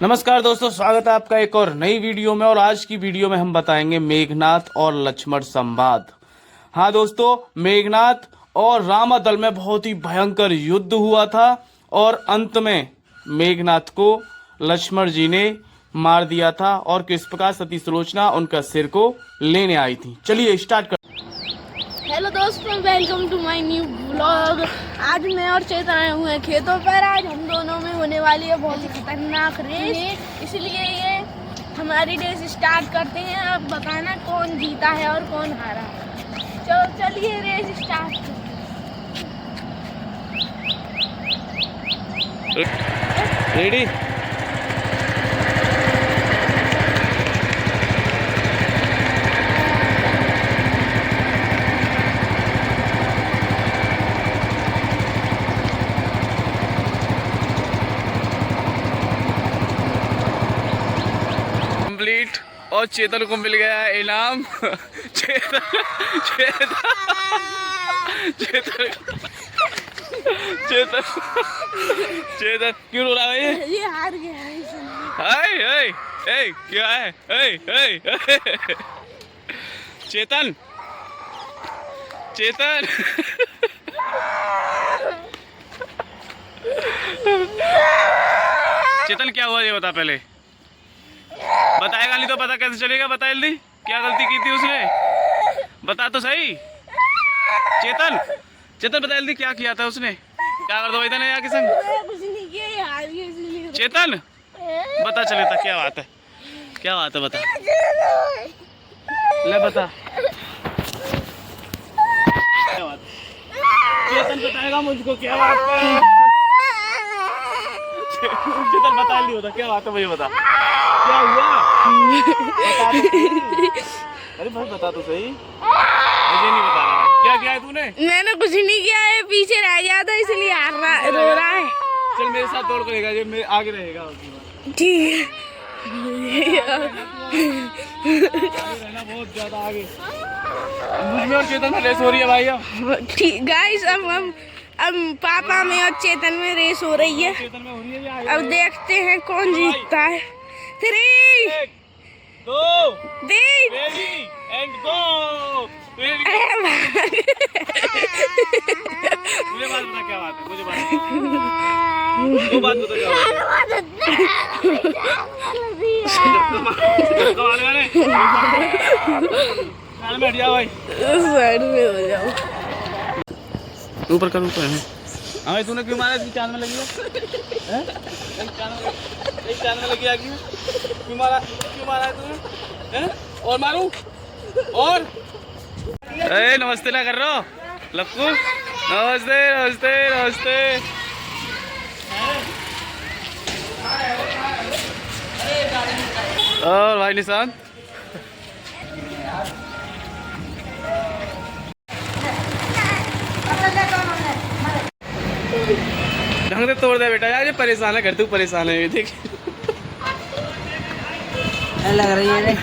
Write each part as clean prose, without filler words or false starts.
नमस्कार दोस्तों, स्वागत है आपका एक और नई वीडियो में। और आज की वीडियो में हम बताएंगे मेघनाथ और लक्ष्मण संवाद। हाँ दोस्तों, मेघनाथ और रामादल में बहुत ही भयंकर युद्ध हुआ था और अंत में मेघनाथ को लक्ष्मण जी ने मार दिया था और किस प्रकार सती सुलोचना उनका सिर को लेने आई थी। चलिए स्टार्ट कर। हेलो दोस्तों, welcome to my new vlog. आज मैं और चेतन आए हुए हैं खेतों पर। आज हम दोनों में होने वाली है बहुत ही खतरनाक रेस, इसलिए ये हमारी रेस स्टार्ट करते हैं। अब बताना कौन जीता है और कौन हारा है। चलिए रेस स्टार्ट करते हैं। रेडी? कंप्लीट और चेतन को मिल गया है इनाम। चेतन चेतन चेतन चेतन चेतन क्यों रो रहा है? ये हार गया है क्या है? चेतन चेतन चेतन क्या हुआ ये बता पहले। बताएगा नहीं तो पता कैसे चलेगा? बता जल्दी, क्या गलती की थी उसने? बता तो सही। चेतन चेतन बता जल्दी, क्या किया था उसने? क्या कर दो इधर यहाँ के संग? कुछ नहीं किया, ये हार गया इसलिए। चेतन बता, चले था क्या बात है? क्या बात है बता, ले बता क्या बात है? चेतन बताएगा मुझको क्या बात है। चेतन बता नहीं होता क्या बात है, मुझे बता क्या हुआ। बता तो सही। अरे भाई बता तो सही, मुझे नहीं बता रहा। क्या किया है तूने? मैंने कुछ नहीं किया है, पीछे रह गया था इसलिए रो रहा है। चल मेरे साथ दौड़ करेगा, जो मेरे आगे रहेगा ठीक है। रहना बहुत ज्यादा आगे। मुझमें और चेतन में रेस हो रही है भाई। अब ठीक गाइस, अब पापा में और चेतन में रेस हो रही है। चेतन में हो रही है। अब देखते हैं कौन जीतता है। 3 2 3 रेडी एंड गो। मुझे बात बता क्या बात है, मुझे बात दो बात बता क्या बात है। बैठ जाओ भाई, साइड में हो जाओ। ऊपर कर ऊपर है। हाँ तूने क्यों मारा? इसकी चांद में लगी है? एक चांद में लगी आगे क्यों मारा? क्यों मारा है तूने? हैं? और मारूं? और नमस्ते ना कर रहा हो लक्कू? नमस्ते नमस्ते नमस्ते। और भाई निशांत ढंग से तोड़ दे बेटा यार, ये परेशान है। घर तू परेशान है, देख लग रही है।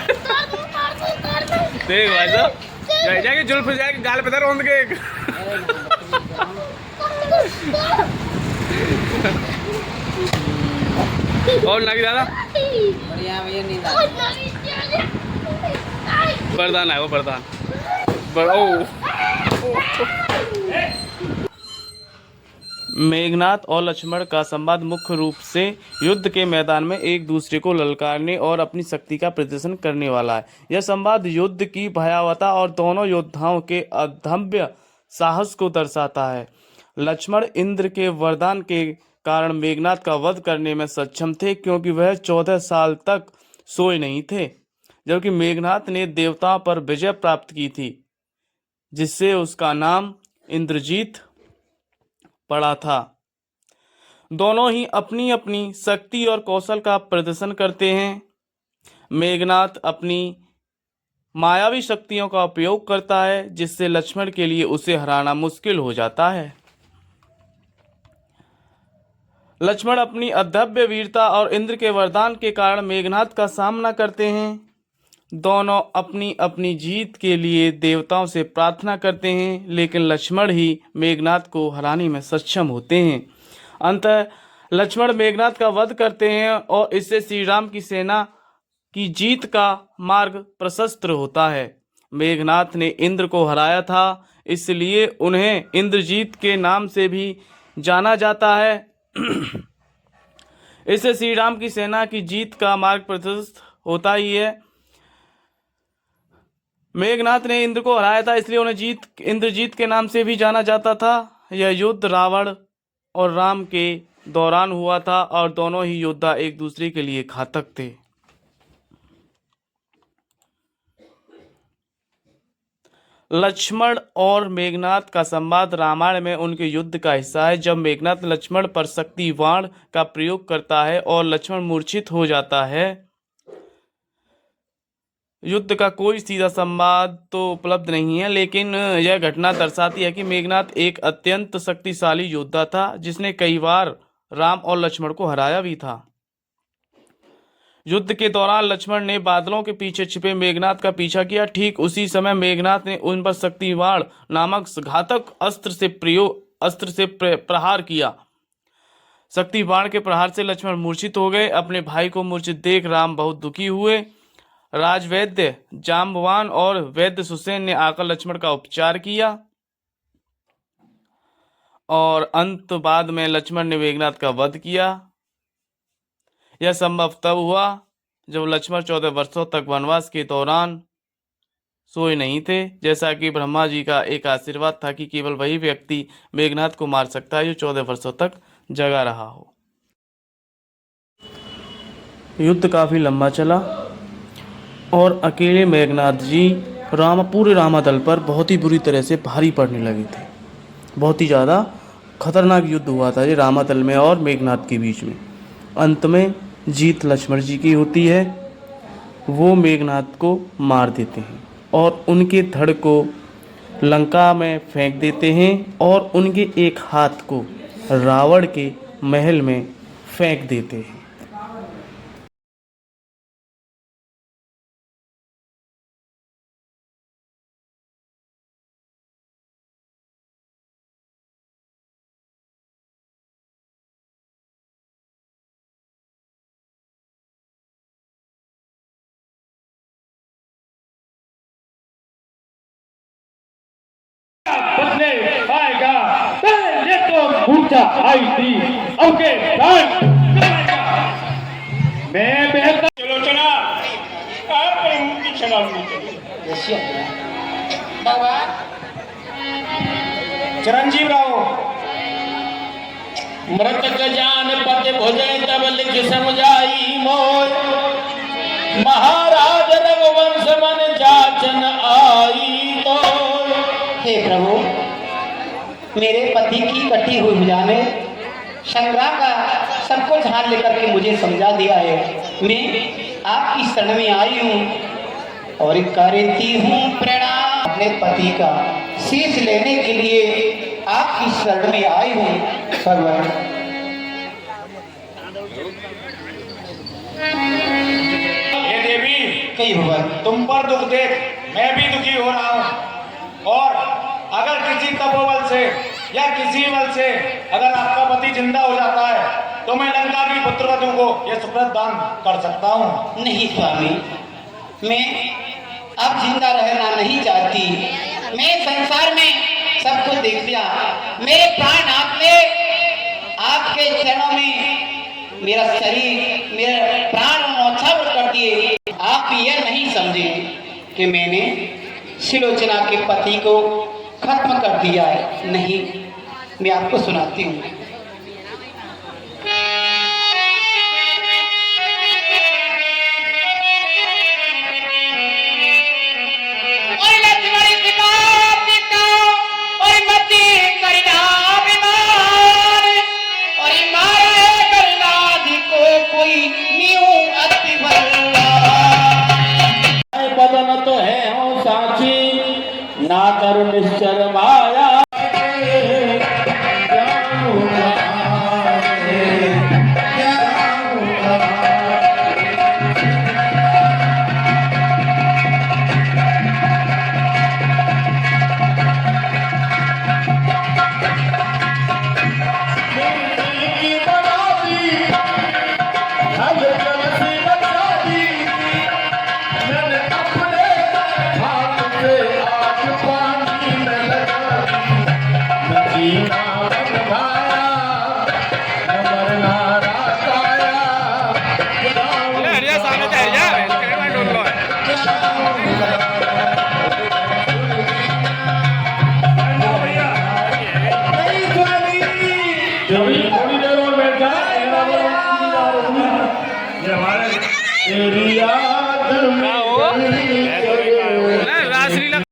देख भाई साहब, जाके जुल्फ जाके गाल पे रोंद के। और लगी दादा बढ़िया भैया, नींद आ रही। बरदान है वो, बरदान मेघनाथ और लक्ष्मण का संवाद मुख्य रूप से युद्ध के मैदान में एक दूसरे को ललकारने और अपनी शक्ति का प्रदर्शन करने वाला है। यह संवाद युद्ध की भयावहता और दोनों योद्धाओं के अदम्य साहस को दर्शाता है। लक्ष्मण इंद्र के वरदान के कारण मेघनाथ का वध करने में सक्षम थे, क्योंकि वह 14 साल तक सोए नहीं थे, जबकि मेघनाथ ने देवताओं पर विजय प्राप्त की थी, जिससे उसका नाम इंद्रजीत पड़ा था। दोनों ही अपनी अपनी शक्ति और कौशल का प्रदर्शन करते हैं। मेघनाथ अपनी मायावी शक्तियों का उपयोग करता है, जिससे लक्ष्मण के लिए उसे हराना मुश्किल हो जाता है। लक्ष्मण अपनी अदम्य वीरता और इंद्र के वरदान के कारण मेघनाथ का सामना करते हैं। दोनों अपनी अपनी जीत के लिए देवताओं से प्रार्थना करते हैं, लेकिन लक्ष्मण ही मेघनाथ को हराने में सक्षम होते हैं। अंततः लक्ष्मण मेघनाद का वध करते हैं और इससे श्री राम की सेना की जीत का मार्ग प्रशस्त होता है। मेघनाद ने इंद्र को हराया था, इसलिए उन्हें इंद्रजीत के नाम से भी जाना जाता है। इससे श्री राम की सेना की जीत का मार्ग प्रशस्त होता ही है। मेघनाद ने इंद्र को हराया था, इसलिए उन्हें इंद्रजीत के नाम से भी जाना जाता था। यह युद्ध रावण और राम के दौरान हुआ था और दोनों ही योद्धा एक दूसरे के लिए घातक थे। लक्ष्मण और मेघनाद का संवाद रामायण में उनके युद्ध का हिस्सा है। जब मेघनाद लक्ष्मण पर शक्ति बाण का प्रयोग करता है और लक्ष्मण मूर्छित हो जाता है। युद्ध का कोई सीधा संवाद तो उपलब्ध नहीं है, लेकिन यह घटना दर्शाती है कि मेघनाद एक अत्यंत शक्तिशाली योद्धा था, जिसने कई बार राम और लक्ष्मण को हराया भी था। युद्ध के दौरान लक्ष्मण ने बादलों के पीछे छिपे मेघनाद का पीछा किया। ठीक उसी समय मेघनाद ने उन पर शक्तिबाण नामक घातक अस्त्र से प्रहार किया। शक्तिबाण के प्रहार से लक्ष्मण मूर्छित हो गए। अपने भाई को मूर्छित देख राम बहुत दुखी हुए। राजवैद्य जाम्बवान और वैद्य सुसेन ने आकर लक्ष्मण का उपचार किया और अंत बाद में लक्ष्मण ने मेघनाद का वध किया। यह संभव तब हुआ जब लक्ष्मण 14 वर्षों तक वनवास के दौरान सोए नहीं थे। जैसा कि ब्रह्मा जी का एक आशीर्वाद था कि केवल वही व्यक्ति मेघनाद को मार सकता है जो 14 वर्षों तक जगा रहा हो। युद्ध काफी लंबा चला और अकेले मेघनाद जी पूरे रामादल पर बहुत ही बुरी तरह से भारी पड़ने लगे थे। बहुत ही ज़्यादा खतरनाक युद्ध हुआ था ये रामादल में और मेघनाद के बीच में। अंत में जीत लक्ष्मण जी की होती है। वो मेघनाद को मार देते हैं और उनके धड़ को लंका में फेंक देते हैं और उनके एक हाथ को रावण के महल में फेंक देते हैं। बदले पाएगा ये तो ऊंचा आई थी ओके मैं बेहतर चलो चला आप प्रभु की क्षमा चिरंजीव राव मृत जान पति भोजन तब लिख समझाई मोय महाराज रघुवंश मन जाचन आई तो। हे प्रभु, मेरे पति की कटी हुई भुजा ने संग्राम का सब कुछ हाथ लेकर के मुझे समझा दिया है। मैं आपकी शरण में आई हूँ और करती हूँ प्रणाम। अपने पति का शीश लेने के लिए आपकी शरण में आई हूँ। सर्वर हे देवी, कई हुआ तुम पर दुख देख मैं भी दुखी हो रहा हूँ और अगर किसी तपोबल से या किसी बल से अगर आपका पति जिंदा हो जाता है तो मैं लंका की पुत्रवधू को यह सुप्रत दान कर सकता हूँ। नहीं स्वामी, मैं अब जिंदा रहना नहीं चाहती। मैं संसार में सब कुछ देख लिया। मेरे प्राण आपने आपके चरणों में मेरा शरीर मेरा प्राण न्यौछावर कर दिए। आप यह नहीं समझे कि मैंने सुलोचना के पति को खत्म कर दिया है। नहीं, मैं आपको सुनाती हूँ। बदन तो है हो साची ना कर निश्चर माया थोड़ी देर और बैठ जाए ये हमारे एरिया